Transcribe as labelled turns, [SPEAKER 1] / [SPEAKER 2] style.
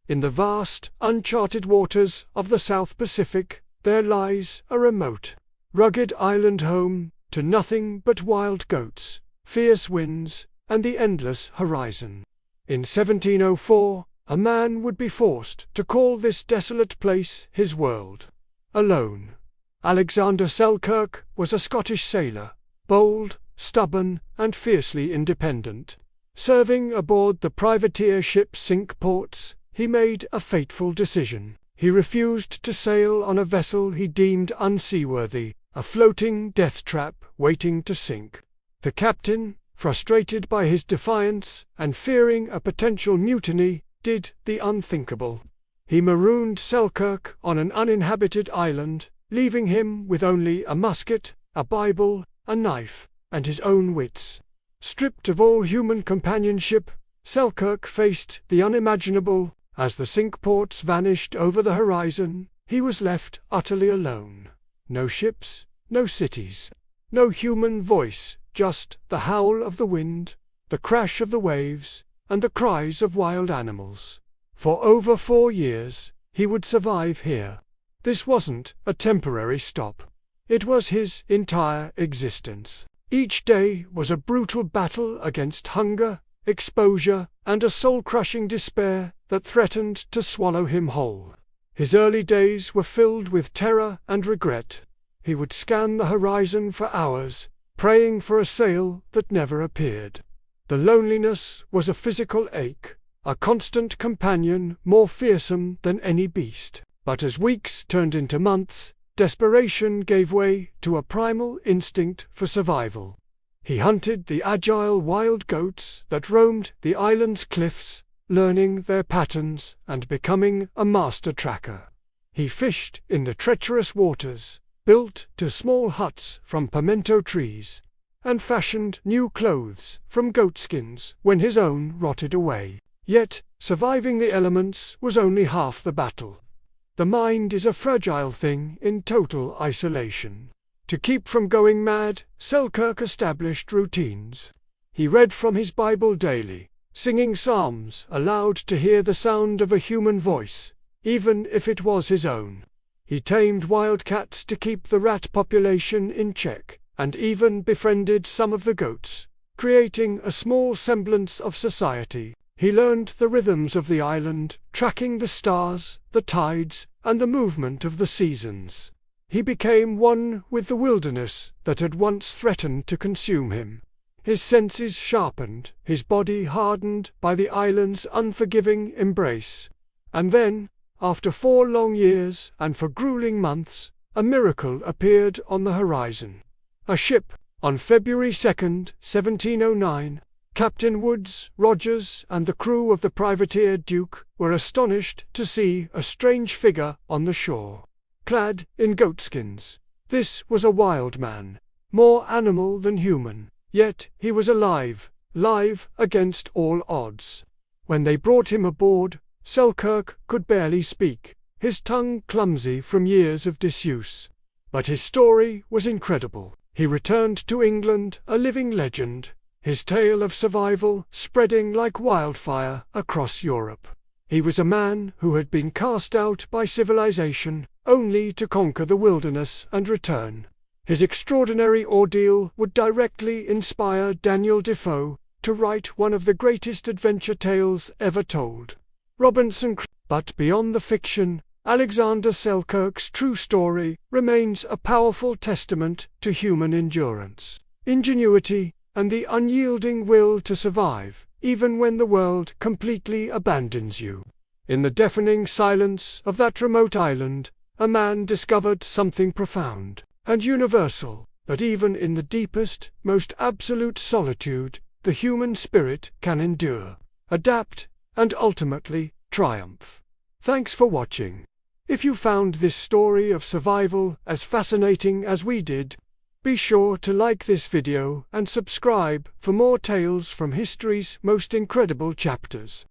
[SPEAKER 1] In the vast, uncharted waters of the South Pacific, there lies a remote, rugged island home to nothing but wild goats, fierce winds, and the endless horizon. In 1704, a man would be forced to call this desolate place his world. Alone. Alexander Selkirk was a Scottish sailor, bold, stubborn, and fiercely independent. Serving aboard the privateer ship Cinque Ports, he made a fateful decision. He refused to sail on a vessel he deemed unseaworthy, a floating death trap waiting to sink. The captain, frustrated by his defiance and fearing a potential mutiny, did the unthinkable. He marooned Selkirk on an uninhabited island, leaving him with only a musket, a Bible, a knife, and his own wits. Stripped of all human companionship, Selkirk faced the unimaginable. As the Cinque Ports vanished over the horizon, he was left utterly alone. No ships, no cities, no human voice, just the howl of the wind, the crash of the waves, and the cries of wild animals. For over 4 years, he would survive here. This wasn't a temporary stop. It was his entire existence. Each day was a brutal battle against hunger, exposure, and a soul-crushing despair that threatened to swallow him whole. His early days were filled with terror and regret. He would scan the horizon for hours, praying for a sail that never appeared. The loneliness was a physical ache, a constant companion more fearsome than any beast. But as weeks turned into months, desperation gave way to a primal instinct for survival. He hunted the agile wild goats that roamed the island's cliffs, learning their patterns and becoming a master tracker. He fished in the treacherous waters, built to small huts from pimento trees, and fashioned new clothes from goatskins when his own rotted away. Yet, surviving the elements was only half the battle. The mind is a fragile thing in total isolation. To keep from going mad, Selkirk established routines. He read from his Bible daily, singing psalms aloud to hear the sound of a human voice, even if it was his own. He tamed wildcats to keep the rat population in check, and even befriended some of the goats, creating a small semblance of society. He learned the rhythms of the island, tracking the stars, the tides, and the movement of the seasons. He became one with the wilderness that had once threatened to consume him. His senses sharpened, his body hardened by the island's unforgiving embrace. And then, after 4 long years and for grueling months, a miracle appeared on the horizon. A ship, on February 2, 1709, Captain Woods, Rogers, and the crew of the privateer Duke were astonished to see a strange figure on the shore. Clad in goatskins, this was a wild man, more animal than human, yet he was alive, live against all odds. When they brought him aboard, Selkirk could barely speak, his tongue clumsy from years of disuse. But his story was incredible. He returned to England a living legend, his tale of survival spreading like wildfire across Europe. He was a man who had been cast out by civilization, only to conquer the wilderness and return. His extraordinary ordeal would directly inspire Daniel Defoe to write one of the greatest adventure tales ever told, Robinson Crusoe. But beyond the fiction, Alexander Selkirk's true story remains a powerful testament to human endurance, ingenuity, and the unyielding will to survive, even when the world completely abandons you. In the deafening silence of that remote island, a man discovered something profound and universal, that even in the deepest, most absolute solitude, the human spirit can endure, adapt, and ultimately triumph. Thanks for watching. If you found this story of survival as fascinating as we did, be sure to like this video and subscribe for more tales from history's most incredible chapters.